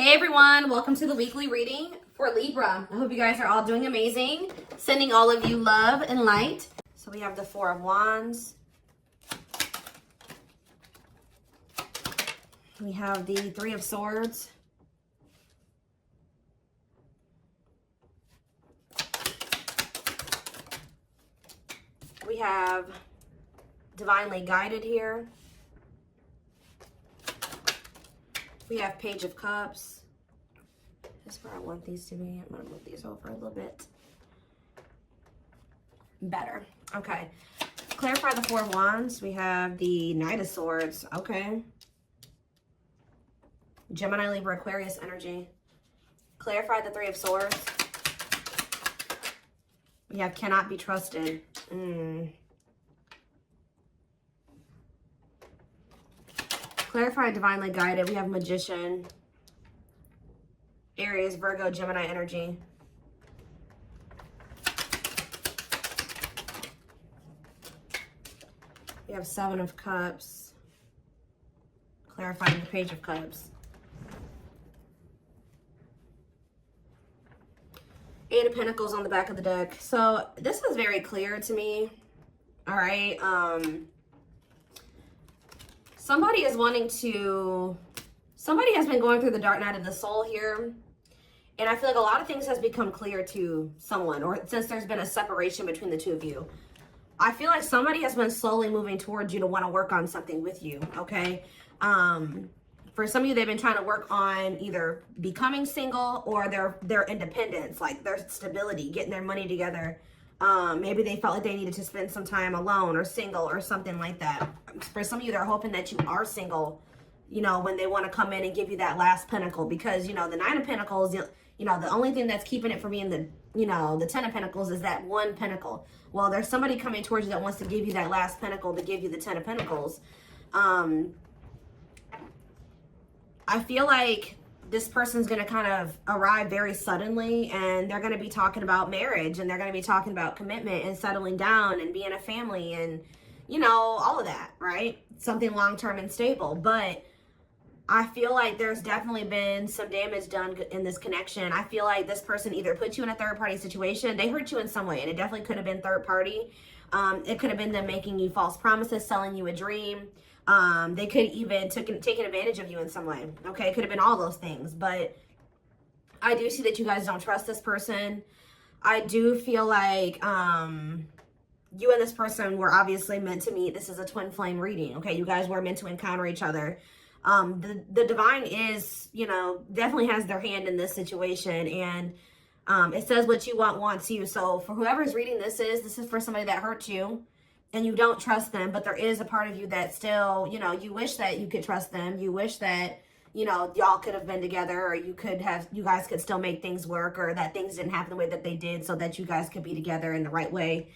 Hey everyone, welcome to the weekly reading for Libra. I hope you guys are all doing amazing. Sending all of you love and light. So we have the Four of Wands. We have the Three of Swords. We have Divinely Guided here. We have Page of Cups. That's where I want these to be. I'm going to move these over a little bit. Better. Okay. Clarify the Four of Wands. We have the Knight of Swords. Okay. Gemini, Libra, Aquarius energy. Clarify the Three of Swords. We have Cannot Be Trusted. Clarify Divinely Guided. We have Magician. Aries, Virgo, Gemini energy. We have Seven of Cups. Clarifying the Page of Cups. Eight of Pentacles on the back of the deck. So this is very clear to me. All right. Somebody is wanting to, somebody has been going through the dark night of the soul here. And I feel like a lot of things has become clear to someone, or since there's been a separation between the two of you. I feel like somebody has been slowly moving towards you to want to work on something with you, okay? For some of you, they've been trying to work on either becoming single or their independence, like their stability, getting their money together. Maybe they felt like they needed to spend some time alone or single or something like that. For some of you, they're hoping that you are single, you know, when they want to come in and give you that last pentacle, because, you know, the Nine of Pentacles, you know, the only thing that's keeping it from being the, you know, the Ten of Pentacles is that one pentacle. Well, there's somebody coming towards you that wants to give you that last pentacle to give you the Ten of Pentacles. I feel like this person's going to kind of arrive very suddenly, and they're going to be talking about marriage, and they're going to be talking about commitment and settling down and being a family and, you know, all of that, right? Something long-term and stable. But I feel like there's definitely been some damage done in this connection. I feel like this person either put you in a third-party situation. They hurt you in some way, and it definitely could have been third-party. It could have been them making you false promises, selling you a dream. They could even taken advantage of you in some way. Okay, it could have been all those things. But I do see that you guys don't trust this person. I do feel like you and this person were obviously meant to meet. This is a twin flame reading. Okay, you guys were meant to encounter each other. The divine is, you know, definitely has their hand in this situation, and it says what you want wants you. So for whoever's reading this is for somebody that hurt you and you don't trust them, but there is a part of you that still, you know, you wish that you could trust them. You wish that, you know, y'all could have been together, or you guys could still make things work, or that things didn't happen the way that they did so that you guys could be together in the right way.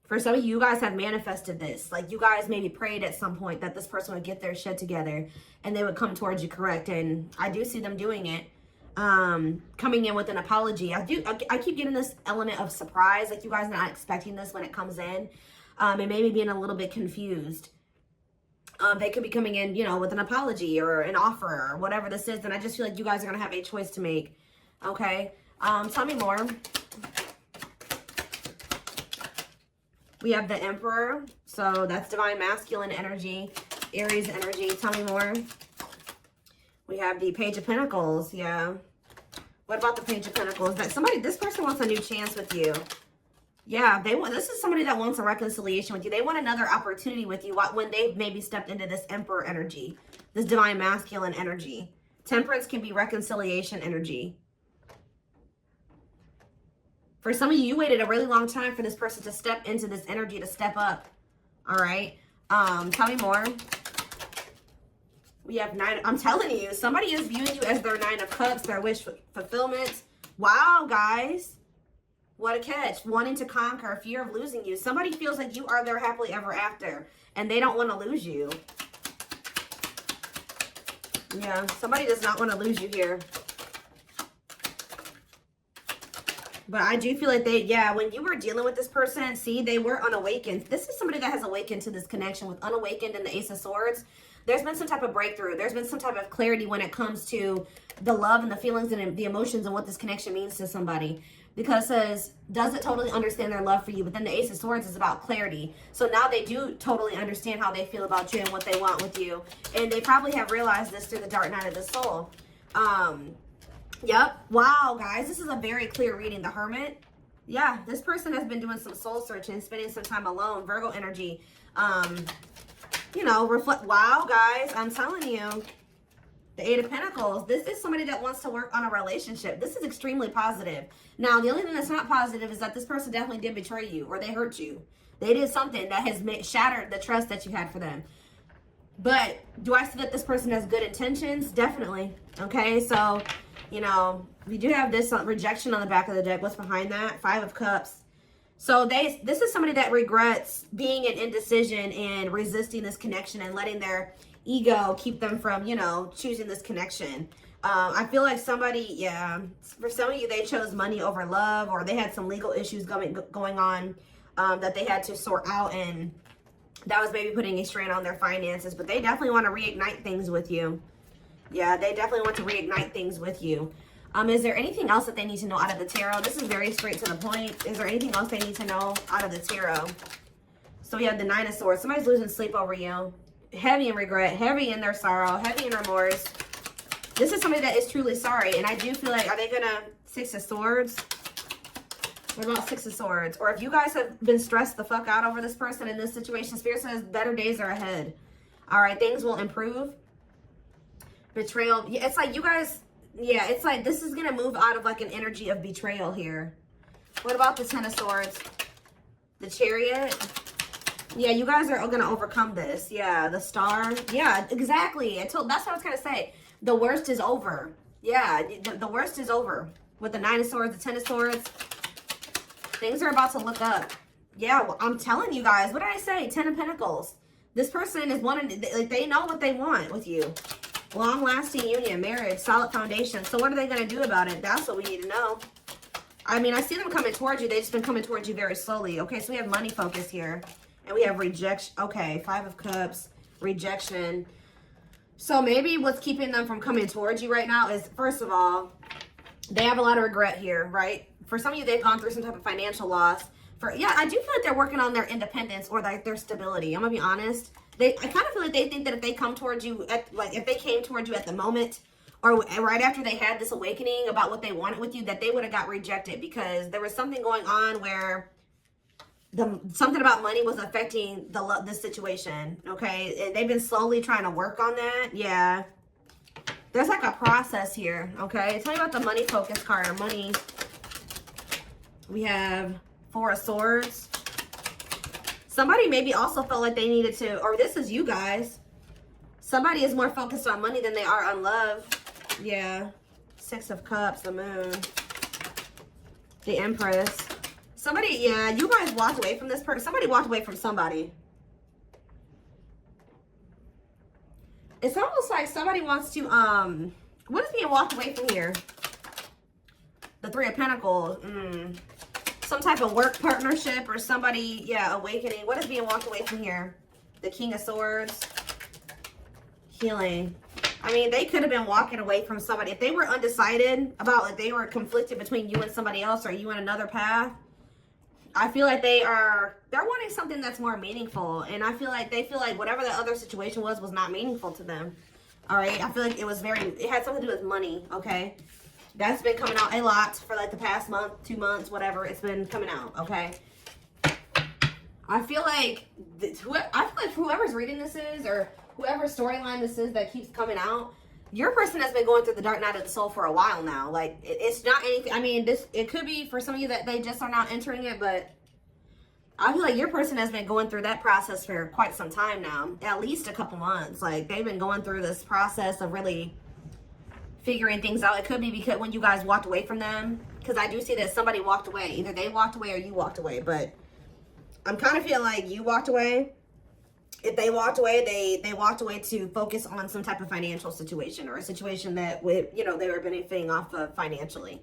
For some of you, you guys have manifested this. Like, you guys maybe prayed at some point that this person would get their shit together and they would come towards you, correct? And I do see them doing it. Coming in with an apology. I keep getting this element of surprise, like you guys are not expecting this when it comes in, and maybe being a little bit confused. They could be coming in, you know, with an apology or an offer or whatever this is, and I just feel like you guys are gonna have a choice to make. Okay, tell me more. We have the Emperor, so that's divine masculine energy, Aries energy. Tell me more. We have the Page of Pentacles. Yeah. What about the Page of Pentacles? That this person wants a new chance with you. Yeah, this is somebody that wants a reconciliation with you. They want another opportunity with you when they've maybe stepped into this Emperor energy, this divine masculine energy. Temperance can be reconciliation energy. For some of you, you waited a really long time for this person to step into this energy, to step up. All right. Tell me more. We have Nine. I'm telling you, somebody is viewing you as their Nine of Cups, their wish fulfillment. Wow, guys. What a catch. Wanting to conquer, fear of losing you. Somebody feels like you are their happily ever after, and they don't want to lose you. Yeah, somebody does not want to lose you here. But I do feel like when you were dealing with this person, see, they were unawakened. This is somebody that has awakened to this connection with unawakened and the Ace of Swords. There's been some type of breakthrough. There's been some type of clarity when it comes to the love and the feelings and the emotions and what this connection means to somebody. Because it says, does it totally understand their love for you? But then the Ace of Swords is about clarity. So now they do totally understand how they feel about you and what they want with you. And they probably have realized this through the Dark Night of the Soul. Yep. Wow, guys. This is a very clear reading. The Hermit. Yeah, this person has been doing some soul searching, spending some time alone. Virgo energy. You know, reflect. Wow, guys. I'm telling you. The Eight of Pentacles. This is somebody that wants to work on a relationship. This is extremely positive. Now, the only thing that's not positive is that this person definitely did betray you or they hurt you. They did something that has shattered the trust that you had for them. But do I see that this person has good intentions? Definitely. Okay, so, you know, we do have this rejection on the back of the deck. What's behind that? Five of Cups. So this is somebody that regrets being in indecision and resisting this connection and letting their ego keep them from, you know, choosing this connection. I feel like somebody, yeah, for some of you, they chose money over love, or they had some legal issues going on that they had to sort out, and that was maybe putting a strain on their finances. But they definitely want to reignite things with you. Yeah, they definitely want to reignite things with you. Is there anything else that they need to know out of the tarot? This is very straight to the point. Is there anything else they need to know out of the tarot? So we have the Nine of Swords. Somebody's losing sleep over you. Heavy in regret, heavy in their sorrow, heavy in remorse. This is somebody that is truly sorry. And I do feel like, are they gonna Six of Swords? What about Six of Swords? Or if you guys have been stressed the fuck out over this person in this situation, Spirit says better days are ahead. All right, things will improve. Betrayal. Yeah, it's like you guys, yeah, it's like this is gonna move out of like an energy of betrayal here. What about the Ten of Swords? The Chariot. Yeah, you guys are going to overcome this. Yeah, the Star. Yeah, exactly. That's what I was going to say. The worst is over. Yeah, the worst is over. With the Nine of Swords, the Ten of Swords. Things are about to look up. Yeah, well, I'm telling you guys. What did I say? Ten of Pentacles. This person is wanting, like, they know what they want with you. Long-lasting union, marriage, solid foundation. So what are they going to do about it? That's what we need to know. I mean, I see them coming towards you. They've just been coming towards you very slowly. Okay, so we have money focus here. And we have rejection. Okay, Five of Cups, rejection. So maybe what's keeping them from coming towards you right now is, first of all, they have a lot of regret here, right? For some of you, they've gone through some type of financial loss. Yeah, I do feel like they're working on their independence or like their stability. I'm gonna be honest. I kind of feel like they think that if they come towards you, if they came towards you at the moment or right after they had this awakening about what they wanted with you, that they would have got rejected because there was something going on where something about money was affecting the situation, okay? And they've been slowly trying to work on that. Yeah. There's like a process here, okay? Tell me about the money focus card or money. We have Four of Swords. Somebody maybe also felt like they needed to, or this is you guys. Somebody is more focused on money than they are on love. Yeah. Six of Cups, the Moon. The Empress. Somebody, yeah, you guys walked away from this person. Somebody walked away from somebody. It's almost like somebody wants to, what is being walked away from here? The Three of Pentacles. Some type of work partnership or somebody, yeah, awakening. What is being walked away from here? The King of Swords. Healing. I mean, they could have been walking away from somebody. If they were undecided about, like, they were conflicted between you and somebody else or you and another path, I feel like they're wanting something that's more meaningful. And I feel like they feel like whatever the other situation was not meaningful to them. All right. I feel like it had something to do with money. Okay. That's been coming out a lot for like the past month, 2 months, whatever. It's been coming out. Okay. I feel like whoever's reading this is, or whoever storyline this is that keeps coming out, your person has been going through the Dark Night of the Soul for a while now. Like, it's not anything. I mean, it could be for some of you that they just are not entering it, but I feel like your person has been going through that process for quite some time now, at least a couple months. Like, they've been going through this process of really figuring things out. It could be because when you guys walked away from them, because I do see that somebody walked away. Either they walked away or you walked away, but I'm kind of feeling like you walked away. If they walked away, they walked away to focus on some type of financial situation or a situation that would, you know, they were benefiting off of financially.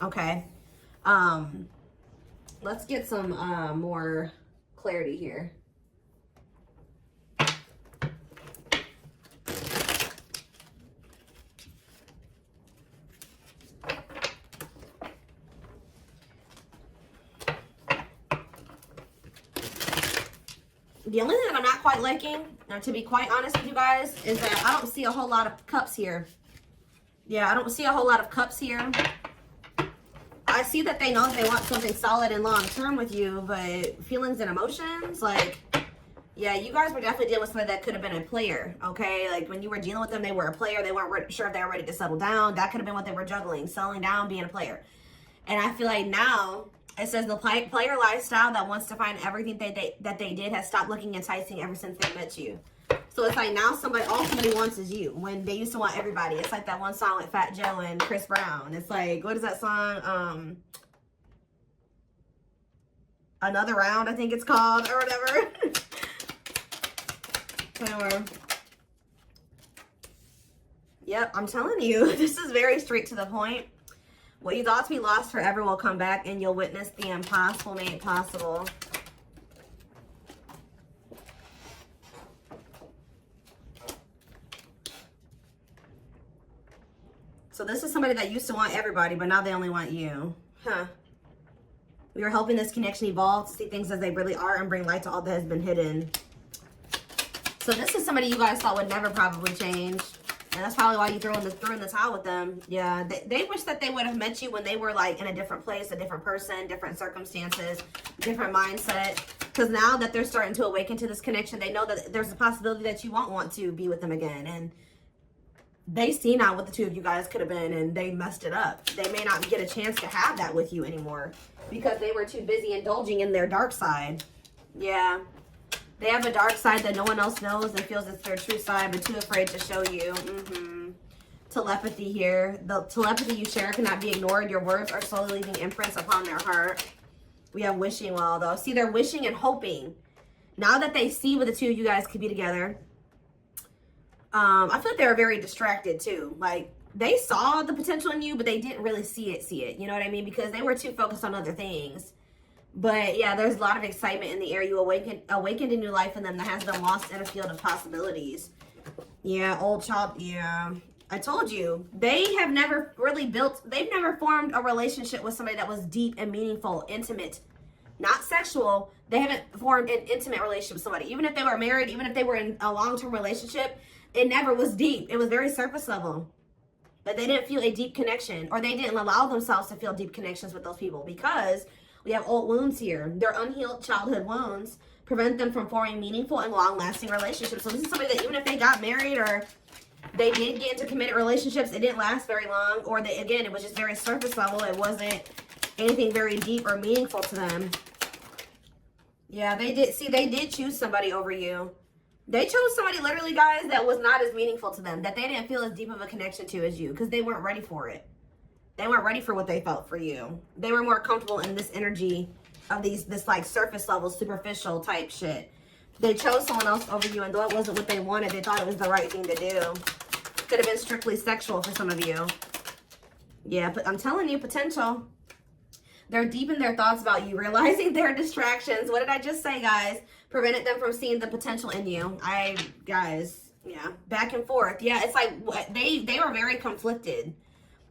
Okay. Let's get some more clarity here. The only thing that I'm not quite liking, now to be quite honest with you guys, is that I don't see a whole lot of cups here. Yeah, I don't see a whole lot of cups here. I see that they know that they want something solid and long-term with you, but feelings and emotions, like, yeah, you guys were definitely dealing with somebody that could have been a player, okay? Like, when you were dealing with them, they were a player. They weren't sure if they were ready to settle down. That could have been what they were juggling, settling down, being a player. And I feel like now, it says the player lifestyle that wants to find everything that they did has stopped looking enticing ever since they met you. So it's like now all somebody wants is you. When they used to want everybody. It's like that one song with Fat Joe and Chris Brown. It's like, what is that song? Another Round, I think it's called, or whatever. Yep, I'm telling you, this is very straight to the point. What you thought to be lost forever will come back, and you'll witness the impossible made possible. So this is somebody that used to want everybody, but now they only want you. Huh. We are helping this connection evolve to see things as they really are and bring light to all that has been hidden. So this is somebody you guys thought would never probably change. And that's probably why you threw in the towel with them. Yeah, they wish that they would have met you when they were like in a different place, a different person, different circumstances, different mindset. Because now that they're starting to awaken to this connection, they know that there's a possibility that you won't want to be with them again. And they see now what the two of you guys could have been, and they messed it up. They may not get a chance to have that with you anymore because they were too busy indulging in their dark side. Yeah. They have a dark side that no one else knows and feels it's their true side, but too afraid to show you. Telepathy here. The telepathy you share cannot be ignored. Your words are slowly leaving imprints upon their heart. We have wishing well, though. See, they're wishing and hoping. Now that they see what the two of you guys could be together, I feel like they were very distracted, too. Like, they saw the potential in you, but they didn't really see it. You know what I mean? Because they were too focused on other things. But yeah, there's a lot of excitement in the air. You awakened a new life in them that has been lost in a field of possibilities. Yeah, old child. Yeah, I told you. They have never really they've never formed a relationship with somebody that was deep and meaningful, intimate, not sexual. They haven't formed an intimate relationship with somebody. Even if they were married, even if they were in a long-term relationship, it never was deep. It was very surface level. But they didn't feel a deep connection, or they didn't allow themselves to feel deep connections with those people because we have old wounds here. Their unhealed childhood wounds prevent them from forming meaningful and long-lasting relationships. So this is somebody that even if they got married or they did get into committed relationships, it didn't last very long. Or it was just very surface level. It wasn't anything very deep or meaningful to them. Yeah, they did choose somebody over you. They chose somebody, literally, guys, that was not as meaningful to them, that they didn't feel as deep of a connection to as you because they weren't ready for it. They weren't ready for what they felt for you. They were more comfortable in this energy of this like surface level, superficial type shit. They chose someone else over you, and though it wasn't what they wanted, they thought it was the right thing to do. Could have been strictly sexual for some of you. Yeah, but I'm telling you, potential. They're deep in their thoughts about you, realizing their distractions. What did I just say, guys? Prevented them from seeing the potential in you. Guys, yeah, back and forth. Yeah, it's like they were very conflicted.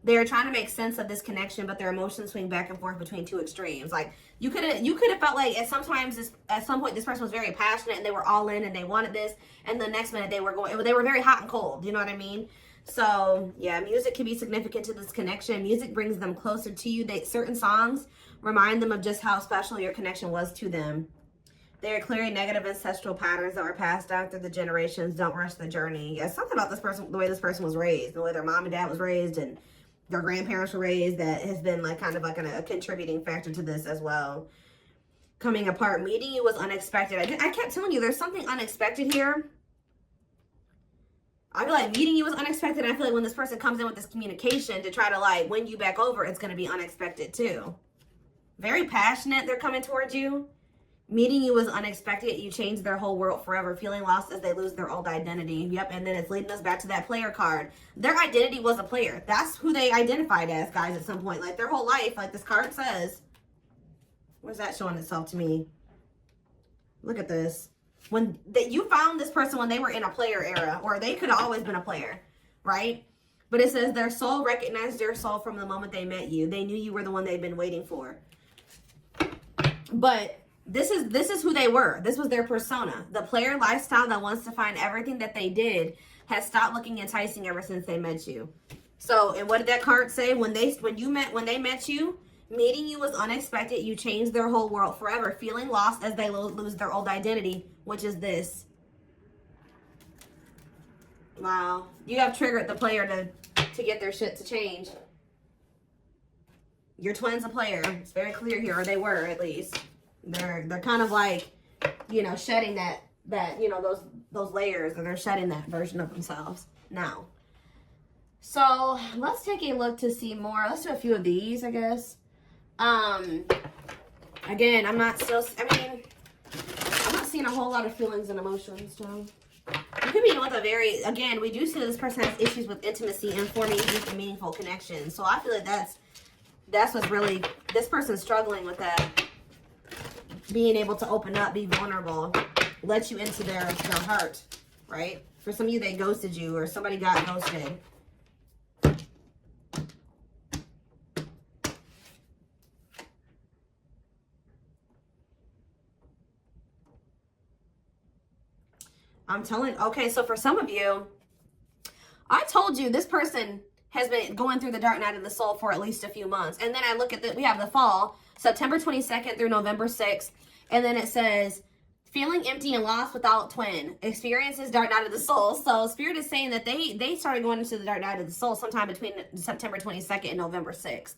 They're trying to make sense of this connection, but their emotions swing back and forth between two extremes. Like you could have felt like at some point this person was very passionate and they were all in and they wanted this, and the next minute they were very hot and cold. You know what I mean? So yeah, music can be significant to this connection. Music brings them closer to you. Certain songs remind them of just how special your connection was to them. They are clearing negative ancestral patterns that were passed down through the generations. Don't rush the journey. Yeah, something about this person, the way this person was raised, the way their mom and dad was raised, and their grandparents were raised, that has been like kind of like a contributing factor to this as well. Coming apart. Meeting you was unexpected. I kept telling you there's something unexpected here. I feel like meeting you was unexpected. I feel like when this person comes in with this communication to try to like win you back over, it's going to be unexpected too. Very passionate. They're coming towards you. Meeting you was unexpected. You changed their whole world forever. Feeling lost as they lose their old identity. Yep, and then it's leading us back to that player card. Their identity was a player. That's who they identified as, guys, at some point. Like, their whole life, like this card says. Where's that showing itself to me? Look at this. You found this person when they were in a player era, or they could have always been a player, right? But it says their soul recognized their soul from the moment they met you. They knew you were the one they'd been waiting for. But This is who they were. This was their persona. The player lifestyle that wants to find everything that they did has stopped looking enticing ever since they met you. So, and what did that card say? When they met you, meeting you was unexpected. You changed their whole world forever, feeling lost as they lose their old identity, which is this. Wow. You have triggered the player to get their shit to change. Your twin's a player. It's very clear here, or they were at least. They're kind of like, you know, shedding that you know, those layers, and they're shedding that version of themselves now. So let's take a look to see more. Let's do a few of these, I guess. Again, I'm not seeing a whole lot of feelings and emotions, so you could be with a very, again, we do see that this person has issues with intimacy and forming deep and meaningful connections. So I feel like that's what's really, this person's struggling with that. Being able to open up, be vulnerable, let you into their heart, right? For some of you, they ghosted you, or somebody got ghosted. I'm telling, okay, so for some of you, I told you this person has been going through the dark night of the soul for at least a few months. And then I look at we have the fall, September 22nd through November 6th. And then it says, feeling empty and lost without twin, experiences dark night of the soul. So Spirit is saying that they started going into the dark night of the soul sometime between September 22nd and November 6th.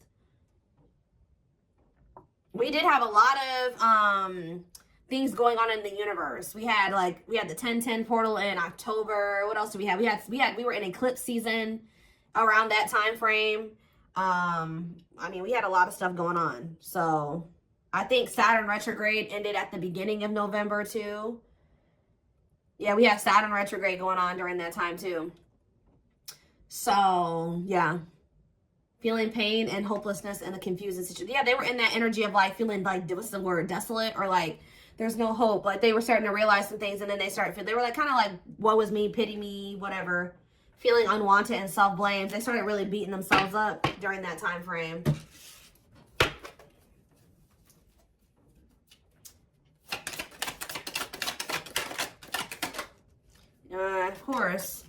We did have a lot of things going on in the universe. We had the 1010 portal in October. What else do we have? We were in eclipse season around that time frame. I mean, we had a lot of stuff going on. So I think Saturn retrograde ended at the beginning of November too. Yeah, we have Saturn retrograde going on during that time too. So yeah, feeling pain and hopelessness and the confusing situation. Yeah, they were in that energy of like feeling like, what's the word, desolate, or like there's no hope. Like they were starting to realize some things, and then they were like kind of like, woe is me, pity me, whatever. Feeling unwanted and self-blame. They started really beating themselves up during that time frame. Of course,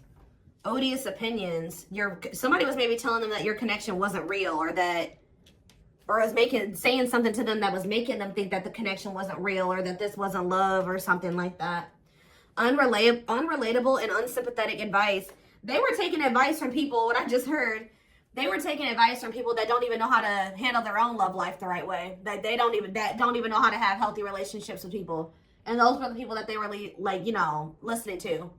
odious opinions. Somebody was maybe telling them that your connection wasn't real, or was saying something to them that was making them think that the connection wasn't real, or that this wasn't love, or something like that. Unrelatable and unsympathetic advice. They were taking advice from people, what I just heard, they were taking advice from people that don't even know how to handle their own love life the right way. That don't even know how to have healthy relationships with people. And those were the people that they were like, you know, listening to.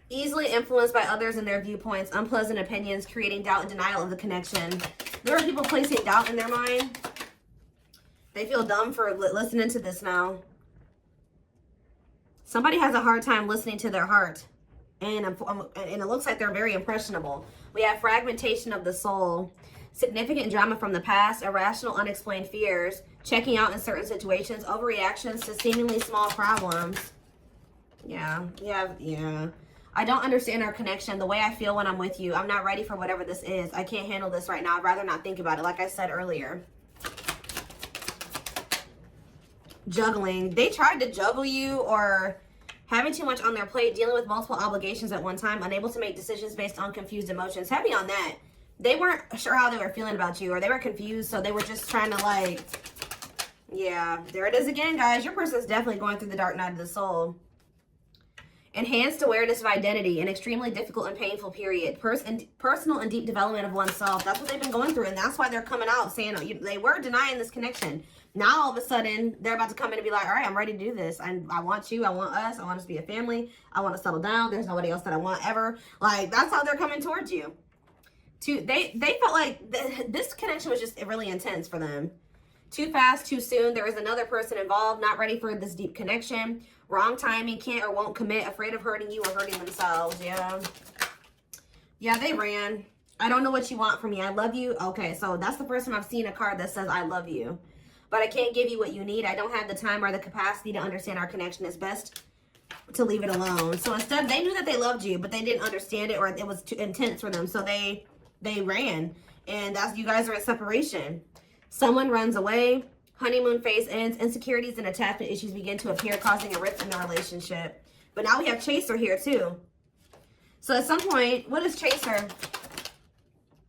Easily influenced by others and their viewpoints, unpleasant opinions, creating doubt and denial of the connection. There are people placing doubt in their mind. They feel dumb for listening to this now. Somebody has a hard time listening to their heart. And it looks like they're very impressionable. We have fragmentation of the soul, significant drama from the past, irrational, unexplained fears, checking out in certain situations, overreactions to seemingly small problems. Yeah. I don't understand our connection, the way I feel when I'm with you. I'm not ready for whatever this is. I can't handle this right now. I'd rather not think about it, like I said earlier. Juggling. They tried to juggle you, or having too much on their plate, dealing with multiple obligations at one time, unable to make decisions based on confused emotions. Heavy on that. They weren't sure how they were feeling about you, or they were confused, so they were just trying to like, yeah, there it is again, guys. Your person's definitely going through the dark night of the soul. Enhanced awareness of identity, an extremely difficult and painful period. Personal and deep development of oneself. That's what they've been going through, and that's why they're coming out saying they were denying this connection. Now, all of a sudden, they're about to come in and be like, all right, I'm ready to do this. I want you. I want us. I want us to be a family. I want to settle down. There's nobody else that I want ever. Like, that's how they're coming towards you. They felt like this connection was just really intense for them. Too fast, too soon. There is another person involved, not ready for this deep connection. Wrong timing, can't or won't commit, afraid of hurting you or hurting themselves. Yeah, they ran. I don't know what you want from me. I love you. Okay, so that's the first time I've seen a card that says I love you. But I can't give you what you need. I don't have the time or the capacity to understand our connection. It's best to leave it alone. So instead, they knew that they loved you, but they didn't understand it, or it was too intense for them. So they ran. And that's, you guys are at separation. Someone runs away. Honeymoon phase ends. Insecurities and attachment issues begin to appear, causing a rift in the relationship. But now we have chaser here too. So at some point, what is chaser?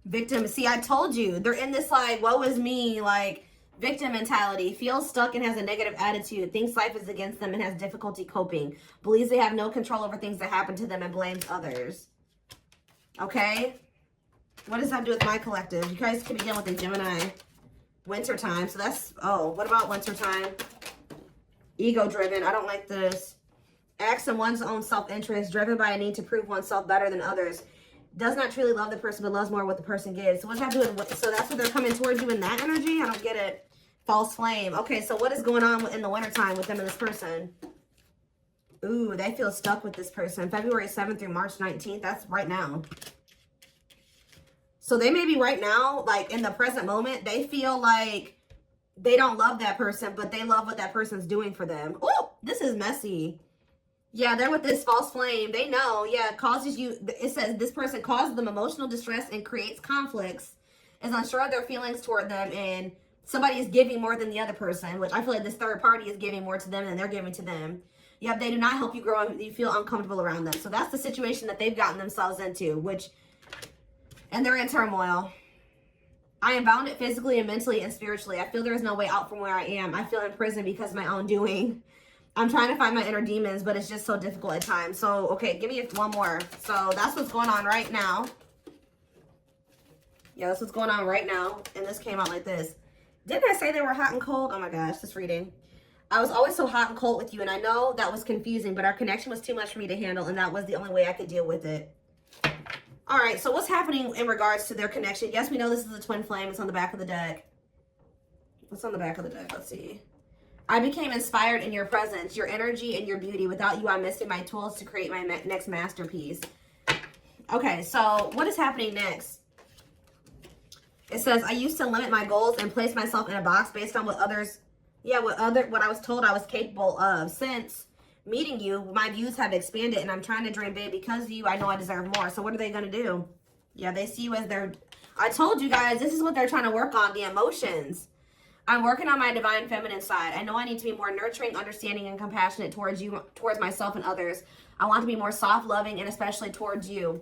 Victim. See, I told you. They're in this like, woe is me, like victim mentality. Feels stuck and has a negative attitude. Thinks life is against them and has difficulty coping. Believes they have no control over things that happen to them and blames others. Okay? What does that have to do with my collective? You guys could be dealing with a Gemini. Wintertime. So that's, oh, what about wintertime? Ego driven. I don't like this. Acts in one's own self-interest, driven by a need to prove oneself better than others. Does not truly love the person, but loves more what the person gives. So what does that have to do with, so that's what they're coming towards you in that energy? I don't get it. False flame. Okay, so what is going on in the wintertime with them and this person? Ooh, they feel stuck with this person. February 7th through March 19th. That's right now. So they may be right now, like in the present moment, they feel like they don't love that person, but they love what that person's doing for them. Oh, this is messy. Yeah, they're with this false flame. They know, yeah, causes you, it says this person causes them emotional distress and creates conflicts, is unsure of their feelings toward them, and somebody is giving more than the other person, which I feel like this third party is giving more to them than they're giving to them. Yep, they do not help you grow, you feel uncomfortable around them. So that's the situation that they've gotten themselves into, which, and they're in turmoil. I am bounded physically and mentally and spiritually. I feel there is no way out from where I am. I feel in prison because of my own doing. I'm trying to find my inner demons, but it's just so difficult at times. So, okay, give me one more. So that's what's going on right now. Yeah, that's what's going on right now. And this came out like this. Didn't I say they were hot and cold? Oh my gosh, this reading. I was always so hot and cold with you, and I know that was confusing, but our connection was too much for me to handle, and that was the only way I could deal with it. All right, so what's happening in regards to their connection? Yes, we know this is a twin flame. It's on the back of the deck. What's on the back of the deck? Let's see. I became inspired in your presence, your energy, and your beauty. Without you, I'm missing my tools to create my next masterpiece. Okay, so what is happening next? It says, I used to limit my goals and place myself in a box based on what others, what I was told I was capable of. Since meeting you, my views have expanded, and I'm trying to dream big. Because of you, I know I deserve more. So what are they going to do? Yeah, they see you as their, I told you guys, this is what they're trying to work on, the emotions. I'm working on my divine feminine side. I know I need to be more nurturing, understanding, and compassionate towards you, towards myself and others. I want to be more soft, loving, and especially towards you.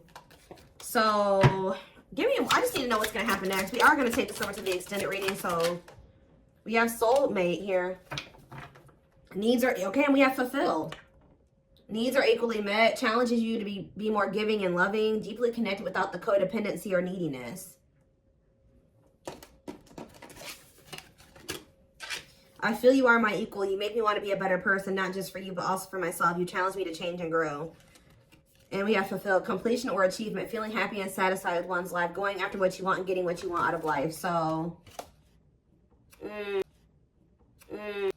So, I just need to know what's going to happen next. We are going to take this over to the extended reading. So, we have soulmate here. Needs are, okay, and we have fulfilled. Needs are equally met. Challenges you to be more giving and loving. Deeply connected without the codependency or neediness. I feel you are my equal. You make me want to be a better person, not just for you, but also for myself. You challenge me to change and grow. And we have fulfilled. Completion or achievement. Feeling happy and satisfied with one's life. Going after what you want and getting what you want out of life. So,